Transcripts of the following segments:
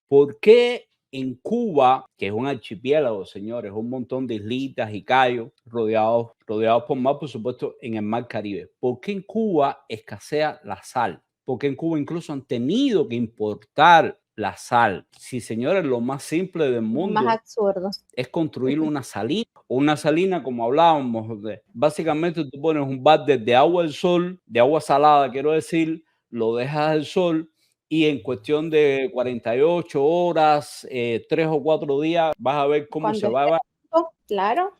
¿Por qué en Cuba, que es un archipiélago, señores, un montón de islitas y cayos rodeados por mar, por supuesto, en el mar Caribe? ¿Por qué en Cuba escasea la sal? ¿Por qué en Cuba incluso han tenido que importar la sal? Sí, señores, lo más simple del Más mundo absurdo. es construir una salina. Una salina, como hablábamos, básicamente tú pones un balde de agua al sol, de agua salada, quiero decir, lo dejas al sol y en cuestión de 48 horas, 3 o 4 días, vas a ver cómo Cuando se esté va, listo, claro.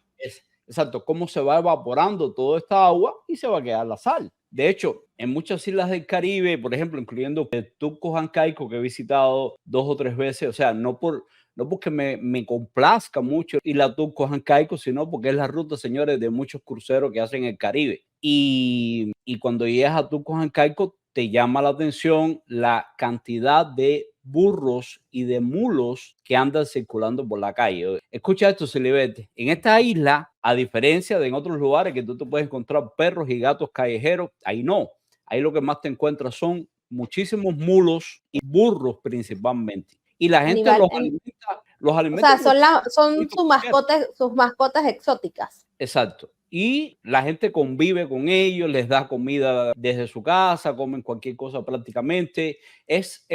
exacto, cómo se va evaporando toda esta agua y se va a quedar la sal. De hecho, en muchas islas del Caribe, por ejemplo, incluyendo el Turco Jancaico, que he visitado 2 o 3 veces, o sea, no porque me complazca mucho ir a Turco Jancaico, sino porque es la ruta, señores, de muchos cruceros que hacen el Caribe. Y cuando llegas a Turco Jancaico, te llama la atención la cantidad de burros y de mulos que andan circulando por la calle. Escucha esto, Silivete. En esta isla, a diferencia de en otros lugares que tú te puedes encontrar perros y gatos callejeros, ahí no. Ahí lo que más te encuentras son muchísimos mulos y burros principalmente. Y la gente Animal, los o alimenta sea, como son sus mascotas exóticas. exacto. Y la gente convive con ellos, les da comida desde su casa, comen cualquier cosa prácticamente. Es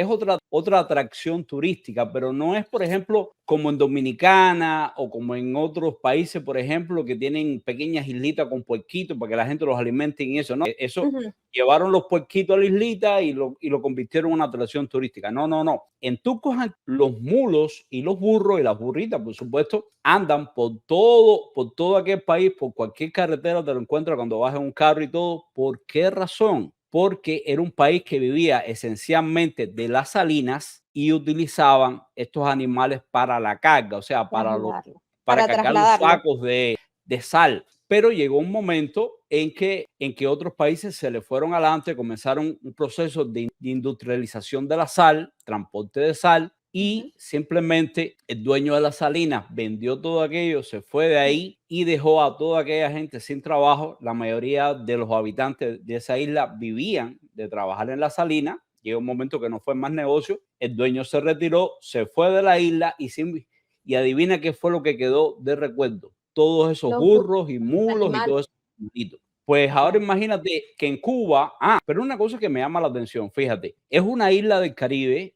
otra atracción turística, pero no es, por ejemplo, como en Dominicana o como en otros países, por ejemplo, que tienen pequeñas islitas con puerquitos para que la gente los alimente y eso, ¿no? Eso llevaron los puerquitos a la islita y lo convirtieron en una atracción turística. No, no, no. En Tucos, los mulos y los burros y las burritas, por supuesto, andan por todo aquel país, por cualquier carretera te lo encuentras cuando vas en un carro y todo. ¿Por qué razón? Porque era un país que vivía esencialmente de las salinas y utilizaban estos animales para la carga, o sea, para cargar los trasladarlo. sacos de sal. Pero llegó un momento en que otros países se le fueron adelante, comenzaron un proceso de industrialización de la sal, transporte de sal, y simplemente el dueño de las salinas vendió todo aquello, se fue de ahí y dejó a toda aquella gente sin trabajo. La mayoría de los habitantes de esa isla vivían de trabajar en la salina. Llegó un momento que no fue más negocio, el dueño se retiró, se fue de la isla y adivina qué fue lo que quedó de recuerdo. Todos esos burros y mulos y todo eso. Pues ahora imagínate que en Cuba, pero una cosa que me llama la atención, fíjate, es una isla del Caribe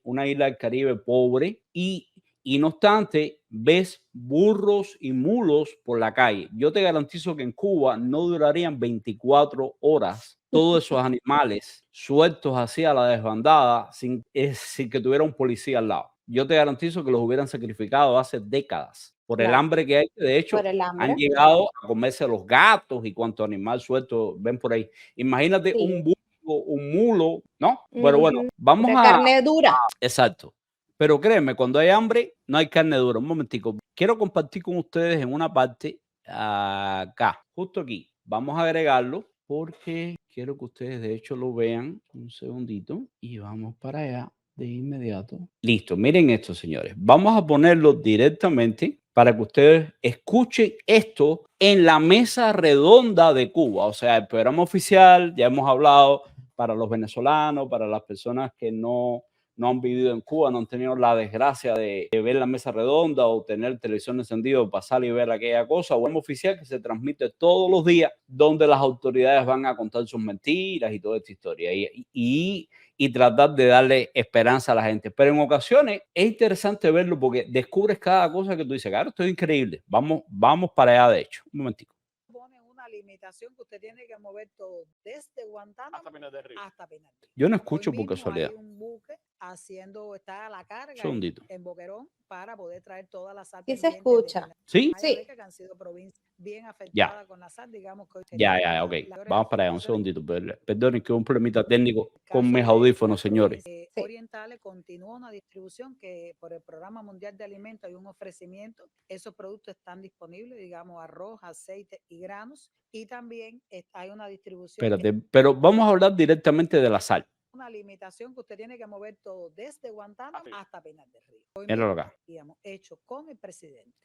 pobre y no obstante ves burros y mulos por la calle. Yo te garantizo que en Cuba no durarían 24 horas todos esos animales sueltos así a la desbandada sin que tuviera un policía al lado. Yo te garantizo que los hubieran sacrificado hace décadas por el hambre que hay. De hecho, han llegado a comerse los gatos y cuanto animal suelto ven por ahí. Imagínate un burro, un mulo, ¿no? Pero bueno, vamos a... carne dura. Exacto. Pero créeme, cuando hay hambre, no hay carne dura. Un momentico. Quiero compartir con ustedes en una parte acá, justo aquí. Vamos a agregarlo porque quiero que ustedes de hecho lo vean. Un segundito. Y vamos para allá de inmediato. Listo. Miren esto, señores. Vamos a ponerlo directamente para que ustedes escuchen esto en la mesa redonda de Cuba. O sea, el programa oficial, ya hemos hablado para los venezolanos, para las personas que no han vivido en Cuba, no han tenido la desgracia de ver la mesa redonda o tener televisión encendida o pasar y ver aquella cosa, o programa oficial que se transmite todos los días, donde las autoridades van a contar sus mentiras y toda esta historia. Y tratar de darle esperanza a la gente. Pero en ocasiones es interesante verlo porque descubres cada cosa que tú dices, claro, esto es increíble. Vamos para allá, de hecho. Un momentico. Pone una limitación que usted tiene que mover todo desde Guantánamo hasta Pinar del Río. Yo no escucho por casualidad. Hay un buque está a la carga en Boquerón para poder traer toda la sal. Sí se escucha. ¿Sí? Sí. Que han sido provincias bien afectadas con la sal, digamos que ya, ok. Vamos para allá un segundito. Perdonen que un problemita técnico con mis audífonos, señores. Orientales continúa una distribución que por el Programa Mundial de Alimentos hay un ofrecimiento. Esos productos están disponibles, digamos, arroz, aceite y granos. Y también hay una distribución. Espérate, pero vamos a hablar directamente de la sal. Una limitación que usted tiene que mover todo desde Guantánamo hasta Pinar del Río. Míralo acá. Digamos, hecho con el presidente.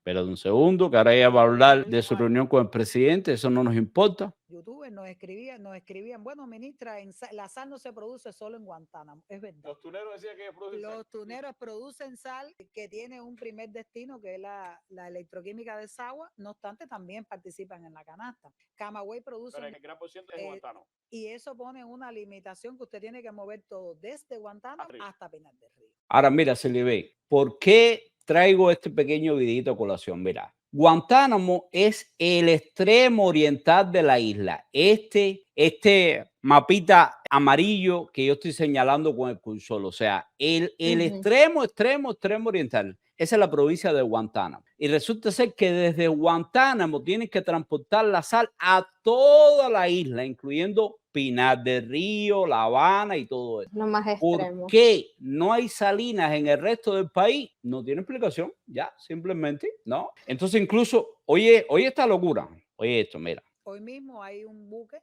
Espera un segundo, que ahora ella va a hablar de su reunión con el presidente, eso no nos importa. YouTubers nos escribían, bueno, ministra, la sal no se produce solo en Guantánamo, es verdad. Los tuneros decían que producen Los tuneros producen sal que tiene un primer destino, que es la electroquímica de Sagua, no obstante también participan en la canasta. Camagüey produce... Pero el gran por ciento es Guantánamo. Y eso pone una limitación que usted tiene que mover todo desde Guantánamo hasta Pinar del Río. Ahora mira, Silibé, ¿por qué traigo este pequeño videito a colación? Mira, Guantánamo es el extremo oriental de la isla. Este mapita amarillo que yo estoy señalando con el cursor, o sea, el extremo oriental. Esa es la provincia de Guantánamo. Y resulta ser que desde Guantánamo tienen que transportar la sal a toda la isla, incluyendo Pinar del Río, La Habana y todo eso. Lo más extremo. ¿Por qué no hay salinas en el resto del país? No tiene explicación, ya, simplemente, ¿no? Entonces incluso, oye esta locura, oye esto, mira. Hoy mismo hay un buque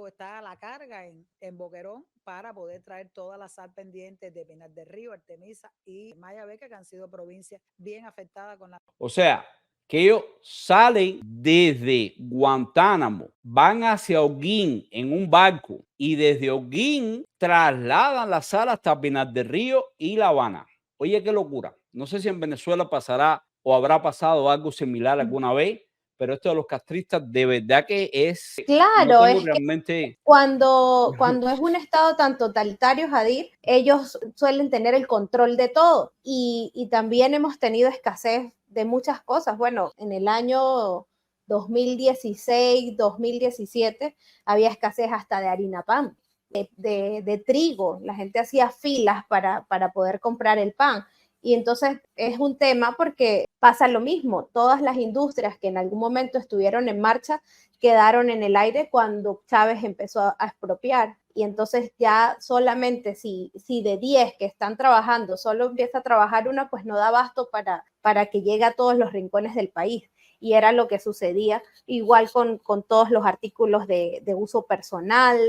está a la carga en Boquerón para poder traer toda la sal pendiente de Pinar del Río, Artemisa y Mayabeque, que han sido provincias bien afectadas con la... O sea, que ellos salen desde Guantánamo, van hacia Holguín en un barco y desde Holguín trasladan la sal hasta Pinar del Río y La Habana. Oye, qué locura. No sé si en Venezuela pasará o habrá pasado algo similar alguna vez, pero esto de los castristas de verdad que es... Claro, no es realmente... que cuando es un estado tan totalitario, Jadir, ellos suelen tener el control de todo y también hemos tenido escasez de muchas cosas. Bueno, en el año 2016, 2017 había escasez hasta de harina pan, de trigo. La gente hacía filas para poder comprar el pan. Y entonces es un tema porque pasa lo mismo. Todas las industrias que en algún momento estuvieron en marcha quedaron en el aire cuando Chávez empezó a expropiar. Y entonces ya solamente si de 10 que están trabajando solo empieza a trabajar una, pues no da abasto para que llegue a todos los rincones del país. Y era lo que sucedía, igual con todos los artículos de uso personal,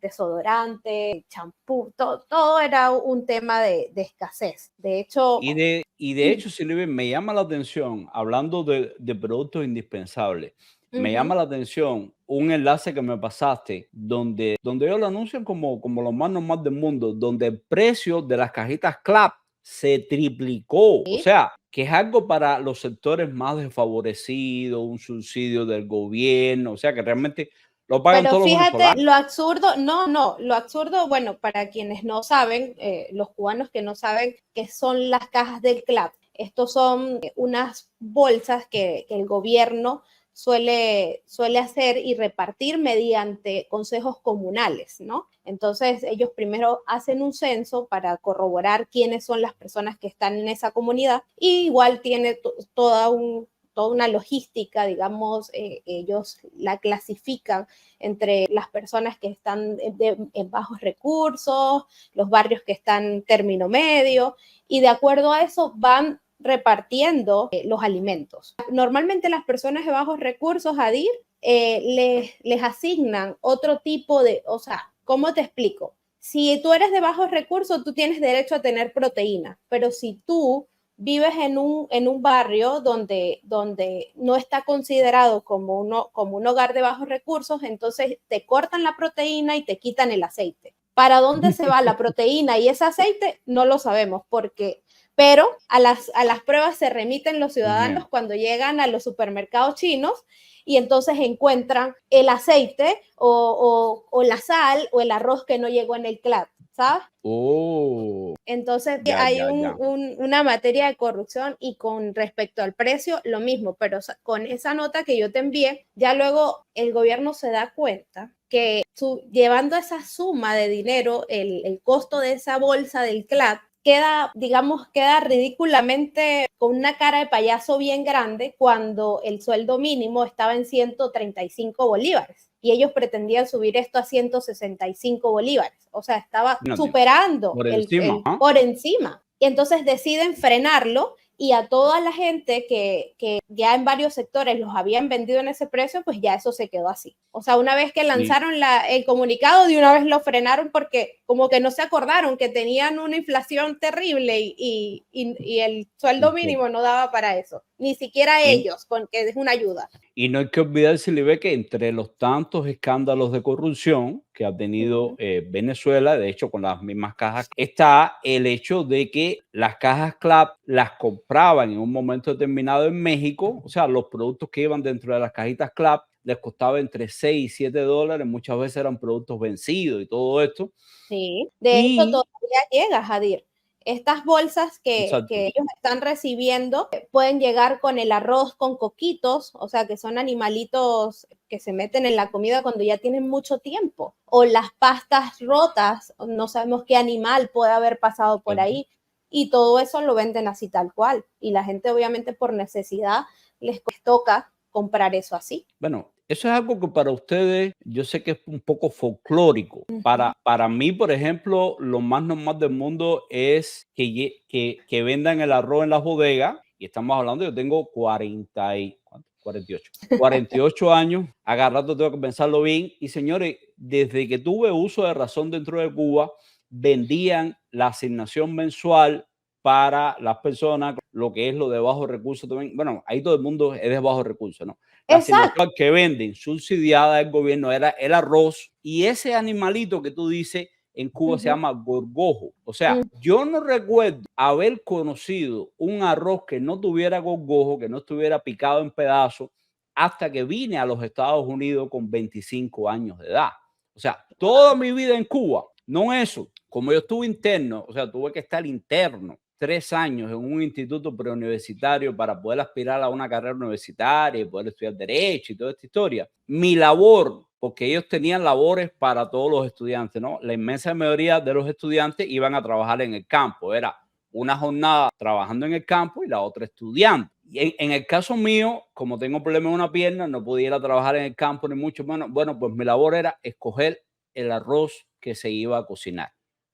desodorante, champú, todo era un tema de escasez. De hecho... Y de hecho, Silvia, me llama la atención, hablando de productos indispensables, me llama la atención un enlace que me pasaste donde ellos lo anuncian como lo más normal del mundo, donde el precio de las cajitas CLAP se triplicó. ¿Sí? O sea, que es algo para los sectores más desfavorecidos, un subsidio del gobierno, o sea, que realmente lo pagan Pero todos los fíjate, venezolanos. lo absurdo, lo absurdo, bueno, para quienes no saben, los cubanos que no saben qué son las cajas del CLAP, estos son unas bolsas que el gobierno suele hacer y repartir mediante consejos comunales, ¿no? Entonces ellos primero hacen un censo para corroborar quiénes son las personas que están en esa comunidad y igual tiene toda una logística, digamos, ellos la clasifican entre las personas que están en bajos recursos, los barrios que están en término medio, y de acuerdo a eso van repartiendo los alimentos. Normalmente las personas de bajos recursos, Adir, les asignan otro tipo de, o sea, ¿cómo te explico? Si tú eres de bajos recursos, tú tienes derecho a tener proteína, pero si tú vives en un barrio donde no está considerado como un hogar de bajos recursos, entonces te cortan la proteína y te quitan el aceite. ¿Para dónde se va la proteína y ese aceite? No lo sabemos, pero a las pruebas se remiten los ciudadanos cuando llegan a los supermercados chinos y entonces encuentran el aceite o la sal o el arroz que no llegó en el CLAP, ¿sabes? Oh. Entonces hay una materia de corrupción y con respecto al precio lo mismo, pero con esa nota que yo te envié, ya luego el gobierno se da cuenta que llevando esa suma de dinero, el costo de esa bolsa del CLAP queda ridículamente con una cara de payaso bien grande cuando el sueldo mínimo estaba en 135 bolívares. Y ellos pretendían subir esto a 165 bolívares. O sea, estaba superando por encima. Y entonces deciden frenarlo y a toda la gente que ya en varios sectores los habían vendido en ese precio, pues ya eso se quedó así. O sea, una vez que lanzaron el comunicado, de una vez lo frenaron porque como que no se acordaron que tenían una inflación terrible y el sueldo mínimo no daba para eso. ni siquiera Y, ellos, con que es una ayuda. y no hay que olvidarse, Libe, que entre los tantos escándalos de corrupción que ha tenido Venezuela, de hecho con las mismas cajas, está el hecho de que las cajas CLAP las compraban en un momento determinado en México, o sea, los productos que iban dentro de las cajitas CLAP les costaba entre 6 y 7 dólares, muchas veces eran productos vencidos y todo esto. Sí, de hecho Y, todavía llega, Jadir. Estas bolsas que exacto, ellos están recibiendo pueden llegar con el arroz con coquitos, o sea, que son animalitos que se meten en la comida cuando ya tienen mucho tiempo, o las pastas rotas, no sabemos qué animal puede haber pasado por ahí, y todo eso lo venden así tal cual, y la gente obviamente por necesidad les toca comprar eso así. bueno, eso es algo que para ustedes yo sé que es un poco folclórico. Para mí, por ejemplo, lo más normal del mundo es que vendan el arroz en las bodegas. Y estamos hablando, yo tengo 48 años. Agarrando tengo que pensarlo bien. Y señores, desde que tuve uso de razón dentro de Cuba, vendían la asignación mensual para las personas, lo que es lo de bajos recursos también. Bueno, ahí todo el mundo es de bajos recursos, ¿no? La Exacto. asignación que venden subsidiada del gobierno era el arroz, y ese animalito que tú dices en Cuba se llama gorgojo. O sea, yo no recuerdo haber conocido un arroz que no tuviera gorgojo, que no estuviera picado en pedazos, hasta que vine a los Estados Unidos con 25 años de edad. O sea, toda mi vida en Cuba, no eso, como yo estuve interno, o sea, tuve que estar interno 3 años en un instituto preuniversitario para poder aspirar a una carrera universitaria y poder estudiar Derecho y toda esta historia. Mi labor, porque ellos tenían labores para todos los estudiantes, ¿no? La inmensa mayoría de los estudiantes iban a trabajar en el campo. Era una jornada trabajando en el campo y la otra estudiando. Y en el caso mío, como tengo problemas en una pierna, no podía ir a trabajar en el campo ni mucho menos. Bueno, pues mi labor era escoger el arroz que se iba a cocinar.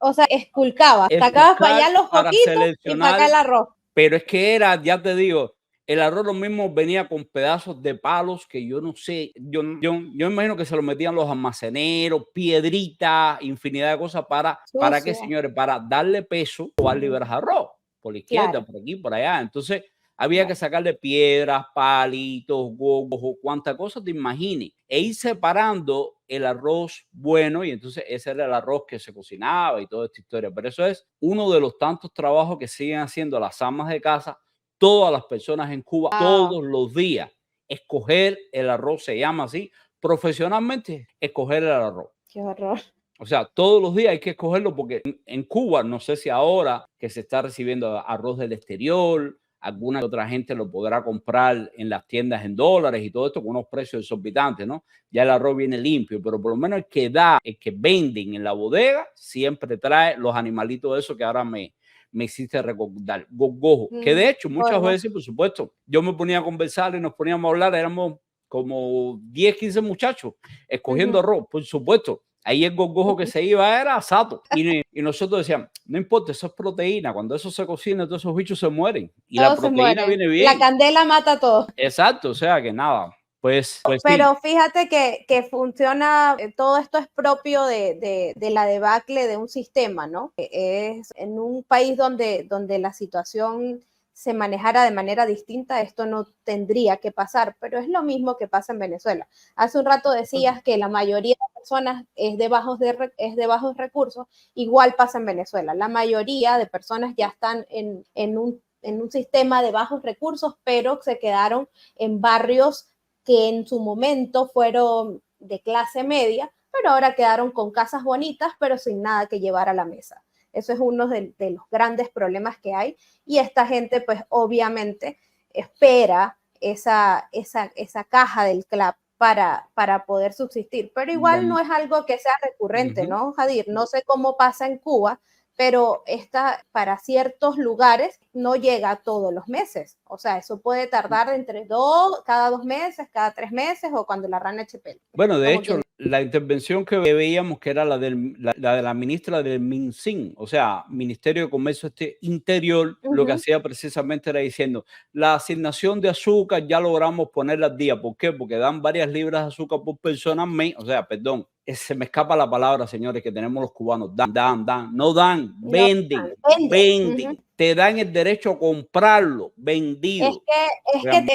O sea, esculcabas, sacabas para allá los Para coquitos y para acá seleccionar, el arroz. pero es que era, ya te digo, el arroz lo mismo venía con pedazos de palos que yo no sé, yo imagino que se lo metían los almaceneros, piedritas, infinidad de cosas ¿para qué, Sucio. señores? Para darle peso o al liberar arroz, por la izquierda, Claro, por aquí, por allá. Entonces, había que claro. sacarle piedras, palitos, gogos, cuánta cosa te imagines, e ir separando el arroz bueno, y entonces ese era el arroz que se cocinaba y toda esta historia. Pero eso es uno de los tantos trabajos que siguen haciendo las amas de casa, todas las personas en Cuba, Wow, todos los días. Escoger el arroz, se llama así, profesionalmente, escoger el arroz. qué horror. O sea, todos los días hay que escogerlo porque en Cuba, no sé si ahora que se está recibiendo arroz del exterior, alguna otra gente lo podrá comprar en las tiendas en dólares y todo esto con unos precios exorbitantes, ¿no? Ya el arroz viene limpio, pero por lo menos el que venden en la bodega, siempre trae los animalitos de eso que ahora me hiciste recordar, gogojo, que de hecho muchas Gorgo. veces, por supuesto, yo me ponía a conversar y nos poníamos a hablar, éramos como 10, 15 muchachos escogiendo arroz, por supuesto. Ahí el gorgojo que se iba era sato. Y nosotros decíamos, no importa, eso es proteína. Cuando eso se cocina, todos esos bichos se mueren. Y la Todos se proteína mueren. viene La bien. candela mata todo. Exacto, o sea que nada. Pues sí. Pero fíjate que funciona, todo esto es propio de la debacle de un sistema, ¿no? Es en un país donde la situación se manejara de manera distinta, esto no tendría que pasar, pero es lo mismo que pasa en Venezuela. Hace un rato decías que la mayoría de personas es de bajos recursos, igual pasa en Venezuela. La mayoría de personas ya están en un sistema de bajos recursos, pero se quedaron en barrios que en su momento fueron de clase media, pero ahora quedaron con casas bonitas, pero sin nada que llevar a la mesa. Eso es uno de los grandes problemas que hay, y esta gente pues obviamente espera esa caja del CLAP para poder subsistir, pero igual Bueno, no es algo que sea recurrente, ¿no, Jadir? No sé cómo pasa en Cuba, pero para ciertos lugares no llega todos los meses. O sea, eso puede tardar cada 2 meses, cada 3 meses, o cuando la rana eche pelo. bueno, de Como hecho, quien... la intervención que veíamos que era la de la ministra del MinSIN, o sea, Ministerio de Comercio Interior, lo que hacía precisamente era diciendo, la asignación de azúcar ya logramos ponerla al día. ¿Por qué? Porque dan varias libras de azúcar por persona mes, o sea, perdón, se me escapa la palabra, señores, que tenemos los cubanos, dan, no dan, No, venden, venden. venden. te dan el derecho a comprarlo vendido.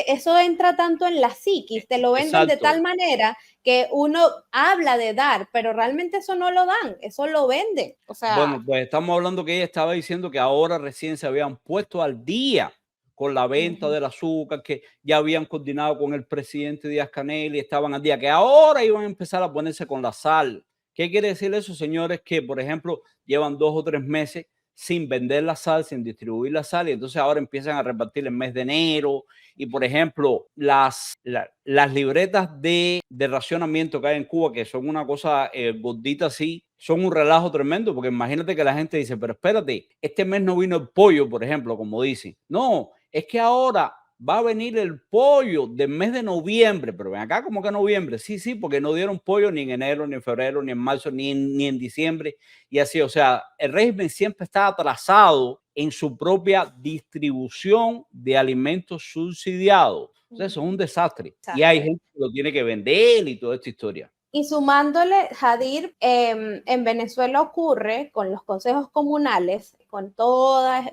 Eso entra tanto en la psiquis, te lo venden de tal manera que uno habla de dar, pero realmente eso no lo dan, eso lo venden. O sea, bueno, pues estamos hablando que ella estaba diciendo que ahora recién se habían puesto al día con la venta del azúcar, que ya habían coordinado con el presidente Díaz-Canel y estaban al día, que ahora iban a empezar a ponerse con la sal. ¿Qué quiere decir eso, señores? Que, por ejemplo, llevan 2 o 3 meses sin vender la sal, sin distribuir la sal, y entonces ahora empiezan a repartir el mes de enero. Y, por ejemplo, las libretas de racionamiento que hay en Cuba, que son una cosa gordita así, son un relajo tremendo, porque imagínate que la gente dice, pero espérate, este mes no vino el pollo, por ejemplo, como dicen. No, es que ahora va a venir el pollo del mes de noviembre, pero ven acá, ¿cómo que noviembre? Sí, porque no dieron pollo ni en enero, ni en febrero, ni en marzo, ni en diciembre, y así. O sea, el régimen siempre está atrasado en su propia distribución de alimentos subsidiados. O sea, eso es un desastre. Y hay gente que lo tiene que vender y toda esta historia. Y sumándole, Jadir, en Venezuela ocurre con los consejos comunales, con toda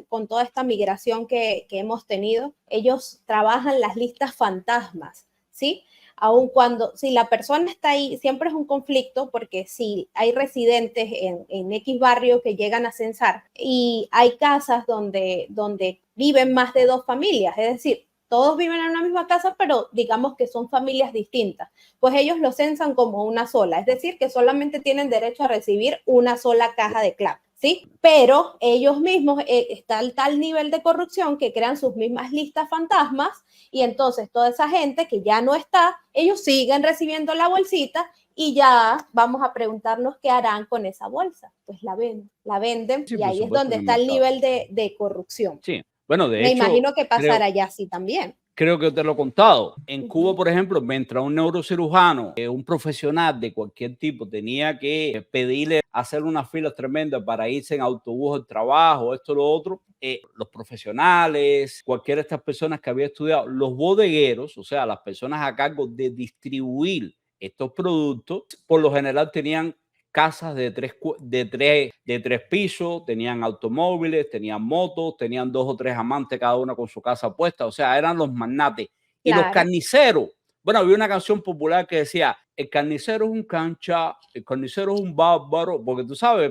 esta migración que hemos tenido, ellos trabajan las listas fantasmas, ¿sí? Aun cuando, si la persona está ahí, siempre es un conflicto, porque si hay residentes en X barrio que llegan a censar y hay casas donde viven más de 2 familias, es decir, todos viven en una misma casa, pero digamos que son familias distintas, pues ellos lo censan como una sola, es decir, que solamente tienen derecho a recibir una sola caja de CLAP, ¿sí? Pero ellos mismos está al tal nivel de corrupción que crean sus mismas listas fantasmas, y entonces toda esa gente que ya no está, ellos siguen recibiendo la bolsita y ya vamos a preguntarnos qué harán con esa bolsa. Pues la venden, Sí, y ahí es donde está el nivel de corrupción. Sí. Bueno, de Me hecho, imagino que pasará allá así también. Creo que te lo he contado. En Cuba, por ejemplo, mientras un neurocirujano, un profesional de cualquier tipo, tenía que pedirle hacer unas filas tremendas para irse en autobús al trabajo, esto, lo otro, los profesionales, cualquiera de estas personas que había estudiado, los bodegueros, o sea, las personas a cargo de distribuir estos productos, por lo general tenían casas de tres pisos, tenían automóviles, tenían motos, tenían 2 o 3 amantes cada una con su casa puesta, o sea, eran los magnates. Y los carniceros, bueno, había una canción popular que decía, el carnicero es un cancha, el carnicero es un bárbaro, porque tú sabes,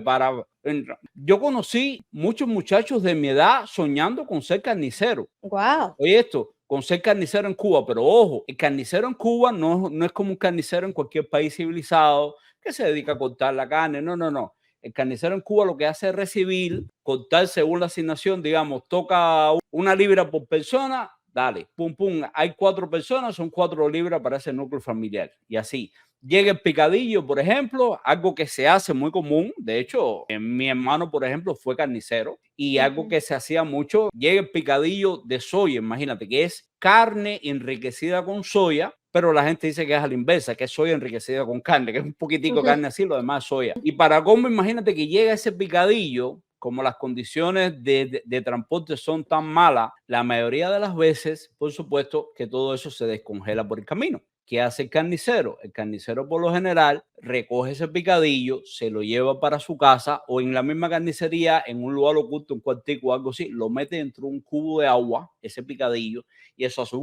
yo conocí muchos muchachos de mi edad soñando con ser carnicero. Wow. Oye, esto, con ser carnicero en Cuba, pero ojo, el carnicero en Cuba no es como un carnicero en cualquier país civilizado que se dedica a cortar la carne. No. El carnicero en Cuba lo que hace es recibir, cortar según la asignación, digamos, toca 1 libra por persona, dale, pum, hay 4 personas, son 4 libras para ese núcleo familiar. Y así. Llega el picadillo, por ejemplo, algo que se hace muy común. De hecho, mi hermano, por ejemplo, fue carnicero, y algo que se hacía mucho, llega el picadillo de soya, imagínate, que es carne enriquecida con soya, pero la gente dice que es a la inversa, que es soya enriquecida con carne, que es un poquitico de carne así, lo demás es soya. Y para cómo, imagínate que llega ese picadillo, como las condiciones de transporte son tan malas, la mayoría de las veces, por supuesto, que todo eso se descongela por el camino. ¿Qué hace el carnicero? El carnicero, por lo general, recoge ese picadillo, se lo lleva para su casa, o en la misma carnicería, en un lugar oculto, un cuartico o algo así, lo mete dentro de un cubo de agua, ese picadillo, y eso hace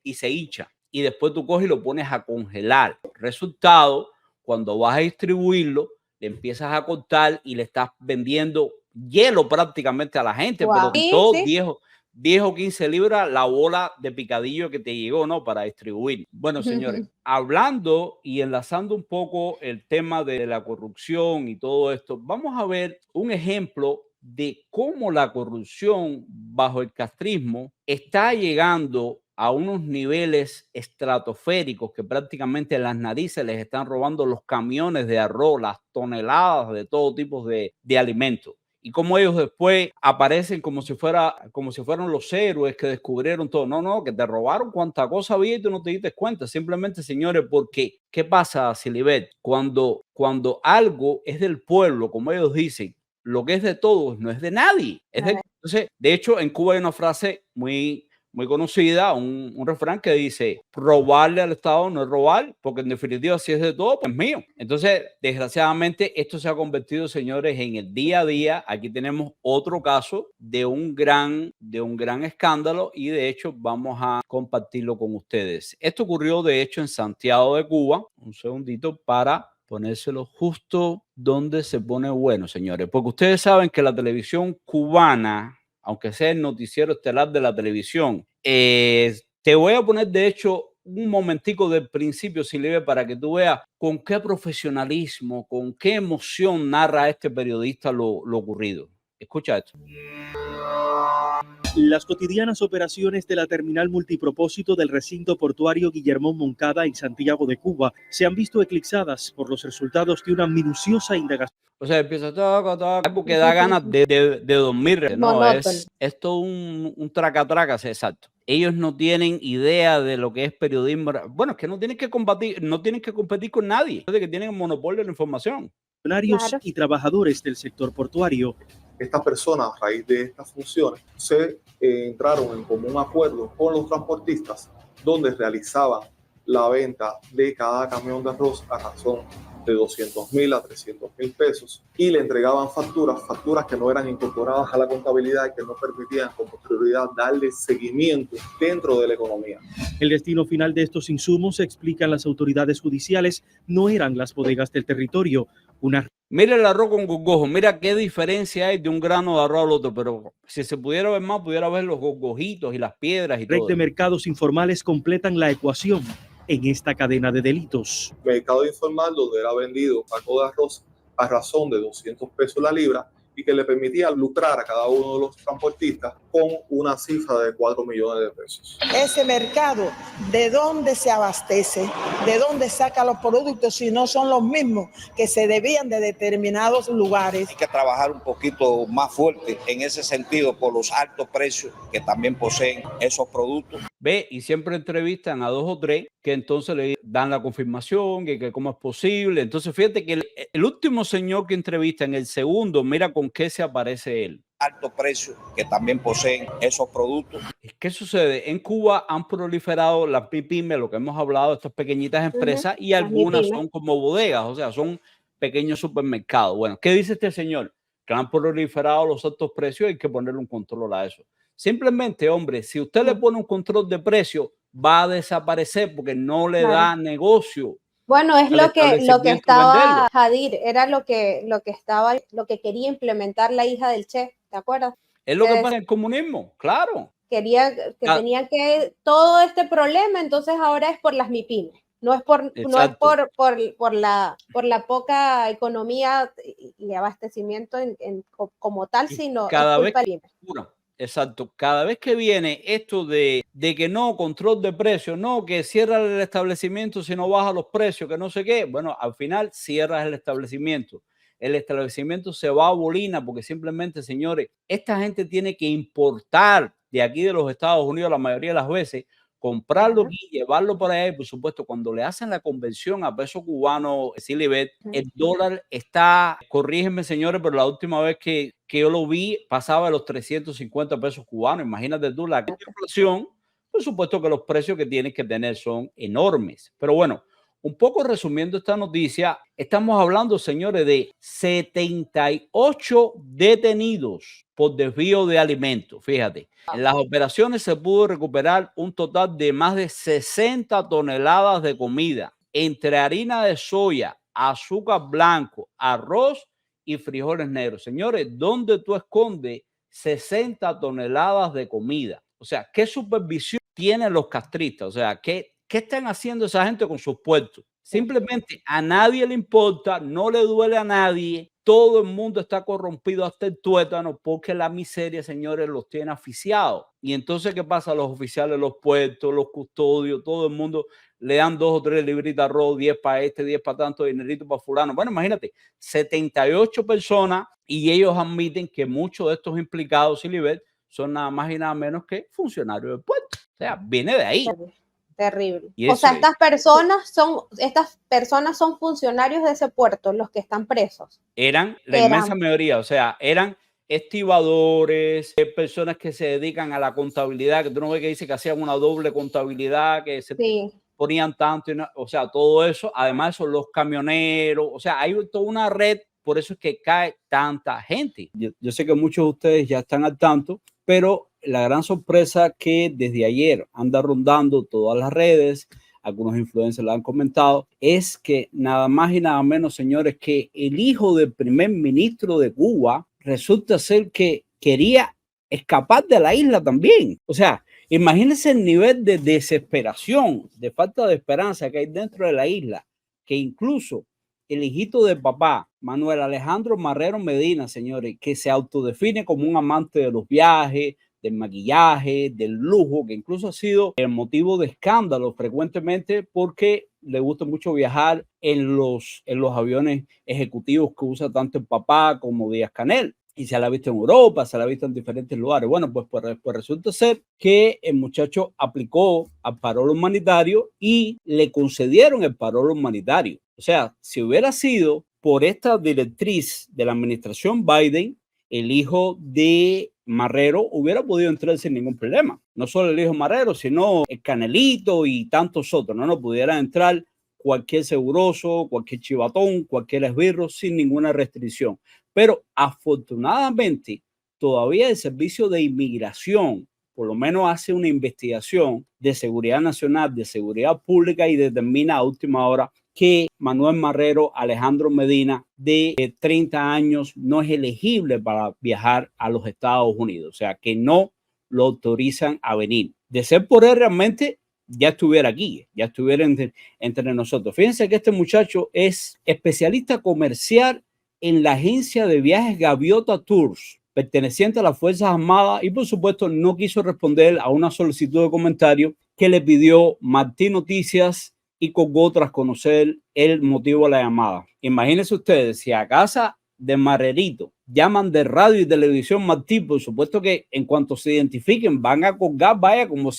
y se hincha. Y después tú coges y lo pones a congelar. Resultado, cuando vas a distribuirlo, le empiezas a cortar y le estás vendiendo hielo prácticamente a la gente, pero todo 10 o 15 libras la bola de picadillo que te llegó, ¿no? Para distribuir. Bueno, señores, hablando y enlazando un poco el tema de la corrupción y todo esto, vamos a ver un ejemplo de cómo la corrupción bajo el castrismo está llegando a unos niveles estratosféricos, que prácticamente las narices les están robando los camiones de arroz, las toneladas de todo tipo de alimentos. Y cómo ellos después aparecen como si fueran los héroes que descubrieron todo. No, que te robaron cuánta cosa había y tú no te diste cuenta. Simplemente, señores, porque ¿qué pasa, Silibet? Cuando algo es del pueblo, como ellos dicen, lo que es de todos no es de nadie. Entonces, de hecho, en Cuba hay una frase muy muy conocida, un refrán que dice, robarle al Estado no es robar, porque en definitiva si es de todo, pues mío. Entonces, desgraciadamente, esto se ha convertido, señores, en el día a día. Aquí tenemos otro caso de un gran escándalo y de hecho vamos a compartirlo con ustedes. Esto ocurrió de hecho en Santiago de Cuba. Un segundito para ponérselo justo donde se pone bueno, señores, porque ustedes saben que la televisión cubana, aunque sea el noticiero estelar de la televisión, te voy a poner de hecho un momentico del principio, Silvia, para que tú veas con qué profesionalismo, con qué emoción narra este periodista lo ocurrido. Escucha esto. Las cotidianas operaciones de la terminal multipropósito del recinto portuario Guillermo Moncada en Santiago de Cuba se han visto eclipsadas por los resultados de una minuciosa indagación. O sea, empieza todo porque da ganas de dormir. No, es todo un traca-traca, exacto. Ellos no tienen idea de lo que es periodismo. Bueno, es que no tienen que competir con nadie, es de que tienen el monopolio de la información. Funcionarios y trabajadores del sector portuario. Estas personas, a raíz de estas funciones, se entraron en común acuerdo con los transportistas, donde realizaban la venta de cada camión de arroz a razón de 200,000 a 300,000 pesos y le entregaban facturas que no eran incorporadas a la contabilidad y que no permitían con posterioridad darle seguimiento dentro de la economía. El destino final de estos insumos, explican las autoridades judiciales, no eran las bodegas del territorio. Mira el arroz con gorgojo, mira qué diferencia hay de un grano de arroz al otro, pero si se pudiera ver más, pudiera ver los gorgojitos y las piedras y todo. Red de mercados informales completan la ecuación en esta cadena de delitos. Mercado informal donde era vendido saco de arroz a razón de 200 pesos la libra y que le permitía lucrar a cada uno de los transportistas con una cifra de 4 millones de pesos. Ese mercado, ¿de dónde se abastece? ¿De dónde saca los productos si no son los mismos que se debían de determinados lugares? Hay que trabajar un poquito más fuerte en ese sentido por los altos precios que también poseen esos productos. Ve, y siempre entrevistan a 2 o 3 que entonces le dan la confirmación, que cómo es posible. Entonces, fíjate que el último señor que entrevista, en el segundo, mira con qué se aparece él. Altos precios que también poseen esos productos. ¿Qué sucede? En Cuba han proliferado las pymes, lo que hemos hablado, estas pequeñitas empresas, y algunas son como bodegas, o sea, son pequeños supermercados. Bueno, ¿qué dice este señor? Que han proliferado los altos precios, hay que ponerle un control a eso. Simplemente, hombre, si usted le pone un control de precio, va a desaparecer porque no le da negocio. Bueno, es lo que estaba Jadir, era lo que quería implementar la hija del Che, ¿te acuerdas? Es lo que pasa en el comunismo, claro. Quería que tenía que todo este problema, entonces ahora es por las MIPYMES. No es por la poca economía y abastecimiento como tal, sino cada es vez culpa libre. Exacto. Cada vez que viene esto de que no, control de precios, no, que cierra el establecimiento si no baja los precios, que no sé qué, bueno, al final cierras el establecimiento. El establecimiento se va a bolina porque simplemente, señores, esta gente tiene que importar de aquí de los Estados Unidos la mayoría de las veces, comprarlo aquí, llevarlo por allá y por supuesto cuando le hacen la conversión a peso cubano, Silibet, el dólar está, corrígeme señores, pero la última vez que yo lo vi pasaba de los 350 pesos cubanos. Imagínate tú la inflación, por supuesto que los precios que tienes que tener son enormes. Pero bueno, un poco resumiendo esta noticia, estamos hablando, señores, de 78 detenidos por desvío de alimentos. Fíjate, en las operaciones se pudo recuperar un total de más de 60 toneladas de comida, entre harina de soya, azúcar blanco, arroz y frijoles negros. Señores, ¿dónde tú escondes 60 toneladas de comida? O sea, ¿qué supervisión tienen los castristas? O sea, ¿qué están haciendo esa gente con sus puertos? Simplemente a nadie le importa, no le duele a nadie. Todo el mundo está corrompido hasta el tuétano porque la miseria, señores, los tiene asfixiados. Y entonces, ¿qué pasa? Los oficiales, los puertos, los custodios, todo el mundo le dan 2 o 3 libritas de arroz, 10 para este, 10 para tanto, dinerito para fulano. Bueno, imagínate, 78 personas y ellos admiten que muchos de estos implicados, Silibet, son nada más y nada menos que funcionarios del puerto. O sea, viene de ahí. Terrible. O sea, estas personas son funcionarios de ese puerto, los que están presos. Eran la inmensa mayoría, o sea, eran estibadores, personas que se dedican a la contabilidad, que tú no ves que dice que hacían una doble contabilidad, que se ponían tanto, o sea, todo eso. Además son los camioneros, o sea, hay toda una red, por eso es que cae tanta gente. Yo sé que muchos de ustedes ya están al tanto, pero la gran sorpresa que desde ayer anda rondando todas las redes, algunos influencers lo han comentado, es que nada más y nada menos, señores, que el hijo del primer ministro de Cuba resulta ser que quería escapar de la isla también. O sea, imagínense el nivel de desesperación, de falta de esperanza que hay dentro de la isla, que incluso el hijito del papá, Manuel Alejandro Marrero Medina, señores, que se autodefine como un amante de los viajes, del maquillaje, del lujo, que incluso ha sido el motivo de escándalo frecuentemente porque le gusta mucho viajar en los aviones ejecutivos que usa tanto el papá como Díaz-Canel. Y se la ha visto en Europa, se la ha visto en diferentes lugares. Bueno, pues resulta ser que el muchacho aplicó al parol humanitario y le concedieron el parol humanitario. O sea, si hubiera sido por esta directriz de la administración Biden, el hijo de Marrero hubiera podido entrar sin ningún problema. No solo el hijo Marrero, sino el Canelito y tantos otros. No pudieran entrar cualquier seguroso, cualquier chivatón, cualquier esbirro sin ninguna restricción. Pero afortunadamente todavía el Servicio de Inmigración por lo menos hace una investigación de seguridad nacional, de seguridad pública y determina a última hora que Manuel Marrero Alejandro Medina, de 30 años, no es elegible para viajar a los Estados Unidos. O sea, que no lo autorizan a venir. De ser por él, realmente ya estuviera aquí, ya estuviera entre nosotros. Fíjense que este muchacho es especialista comercial en la agencia de viajes Gaviota Tours, perteneciente a las Fuerzas Armadas, y por supuesto no quiso responder a una solicitud de comentario que le pidió Martín Noticias y colgó tras conocer el motivo de la llamada. Imagínense ustedes, si a casa de Marrerito llaman de radio y televisión Martín, por supuesto que en cuanto se identifiquen van a colgar, vaya, como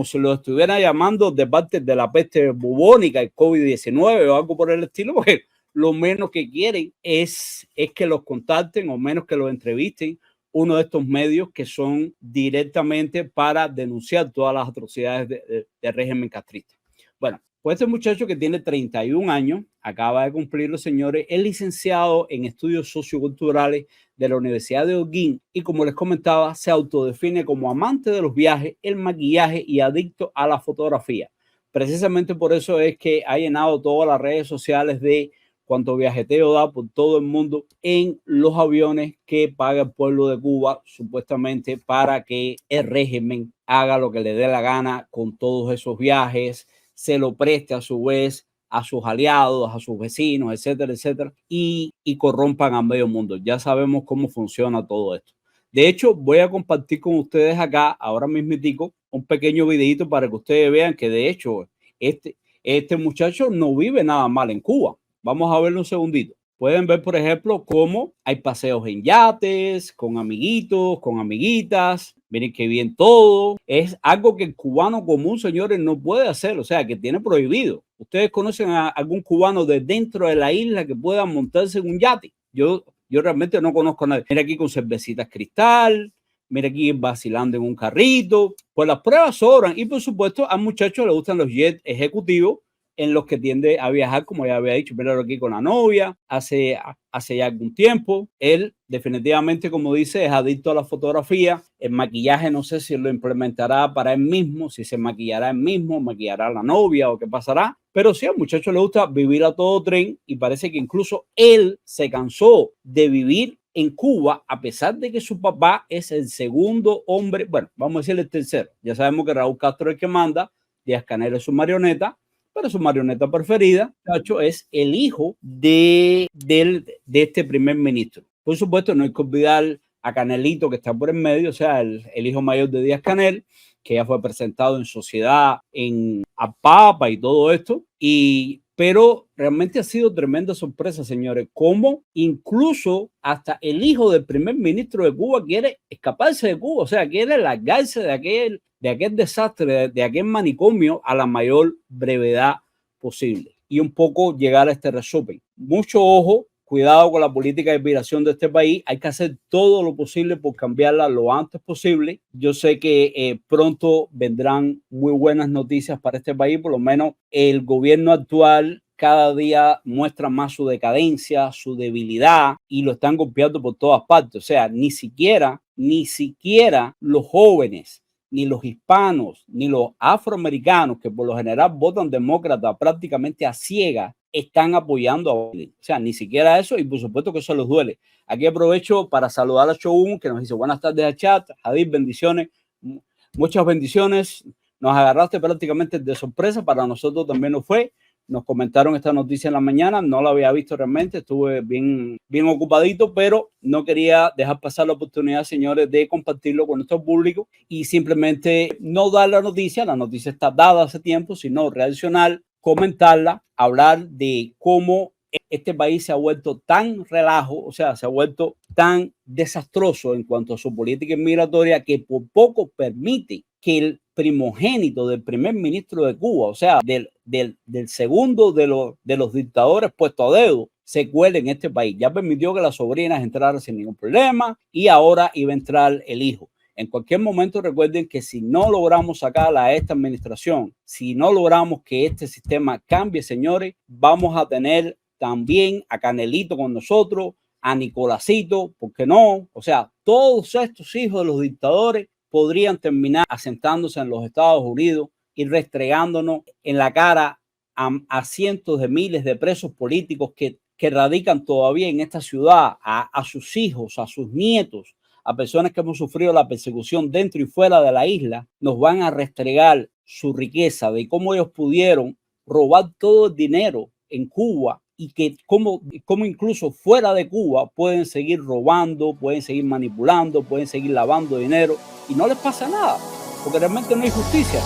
si lo estuvieran llamando de parte de la peste bubónica, el COVID-19 o algo por el estilo, porque lo menos que quieren es que los contacten o menos que los entrevisten uno de estos medios que son directamente para denunciar todas las atrocidades del régimen castrista. Bueno, pues este muchacho que tiene 31 años, acaba de cumplir, los señores, es licenciado en estudios socioculturales de la Universidad de Holguín y, como les comentaba, se autodefine como amante de los viajes, el maquillaje y adicto a la fotografía. Precisamente por eso es que ha llenado todas las redes sociales de cuánto viajeteo da por todo el mundo en los aviones que paga el pueblo de Cuba, supuestamente para que el régimen haga lo que le dé la gana con todos esos viajes, se lo preste a su vez a sus aliados, a sus vecinos, etcétera, etcétera, y corrompan a medio mundo. Ya sabemos cómo funciona todo esto. De hecho, voy a compartir con ustedes acá, ahora mismitico, un pequeño videito para que ustedes vean que de hecho este muchacho no vive nada mal en Cuba. Vamos a verlo un segundito. Pueden ver, por ejemplo, cómo hay paseos en yates, con amiguitos, con amiguitas. Miren qué bien todo. Es algo que el cubano común, señores, no puede hacer. O sea, que tiene prohibido. ¿Ustedes conocen a algún cubano de dentro de la isla que pueda montarse en un yate? Yo realmente no conozco a nadie. Mira aquí con cervecitas Cristal. Mira aquí vacilando en un carrito. Pues las pruebas sobran. Y por supuesto, a muchachos les gustan los jets ejecutivos, en los que tiende a viajar, como ya había dicho, primero aquí con la novia, hace ya algún tiempo. Él definitivamente, como dice, es adicto a la fotografía. El maquillaje no sé si lo implementará para él mismo, si se maquillará él mismo, maquillará a la novia o qué pasará. Pero sí, al muchacho le gusta vivir a todo tren y parece que incluso él se cansó de vivir en Cuba, a pesar de que su papá es el segundo hombre, bueno, vamos a decirle el tercero. Ya sabemos que Raúl Castro es el que manda, Díaz-Canel es su marioneta, pero su marioneta preferida, muchacho, es el hijo de este primer ministro. Por supuesto, no hay que olvidar a Canelito, que está por en medio, o sea, el hijo mayor de Díaz-Canel, que ya fue presentado en sociedad, a Papa y todo esto. Pero realmente ha sido tremenda sorpresa, señores, cómo incluso hasta el hijo del primer ministro de Cuba quiere escaparse de Cuba, o sea, quiere largarse de aquel desastre, de aquel manicomio a la mayor brevedad posible y un poco llegar a este resumen. Mucho ojo, cuidado con la política de migración de este país. Hay que hacer todo lo posible por cambiarla lo antes posible. Yo sé que pronto vendrán muy buenas noticias para este país. Por lo menos el gobierno actual cada día muestra más su decadencia, su debilidad, y lo están golpeando por todas partes. O sea, ni siquiera los jóvenes, ni los hispanos, ni los afroamericanos, que por lo general votan demócrata prácticamente a ciegas, están apoyando a Biden. O sea, ni siquiera eso, y por supuesto que eso les duele. Aquí aprovecho para saludar a Shogun, que nos dice buenas tardes al chat. Jadir, bendiciones, muchas bendiciones. Nos agarraste prácticamente de sorpresa, para nosotros también lo fue. Nos comentaron esta noticia en la mañana, no la había visto realmente, estuve bien ocupadito, pero no quería dejar pasar la oportunidad, señores, de compartirlo con nuestro público y simplemente no dar la noticia está dada hace tiempo, sino reaccionar, comentarla, hablar de cómo este país se ha vuelto tan relajo, o sea, se ha vuelto tan desastroso en cuanto a su política migratoria, que por poco permite que el primogénito del primer ministro de Cuba, o sea, del segundo de los dictadores puesto a dedo, se cuele en este país. Ya permitió que las sobrinas entraran sin ningún problema y ahora iba a entrar el hijo. En cualquier momento recuerden que si no logramos sacar a esta administración, si no logramos que este sistema cambie, señores, vamos a tener también a Canelito con nosotros, a Nicolásito, ¿por qué no? O sea, todos estos hijos de los dictadores podrían terminar asentándose en los Estados Unidos y restregándonos en la cara a cientos de miles de presos políticos que radican todavía en esta ciudad, a sus hijos, a sus nietos, a personas que hemos sufrido la persecución dentro y fuera de la isla. Nos van a restregar su riqueza, de cómo ellos pudieron robar todo el dinero en Cuba, y que como incluso fuera de Cuba pueden seguir robando, pueden seguir manipulando, pueden seguir lavando dinero y no les pasa nada, porque realmente no hay justicia.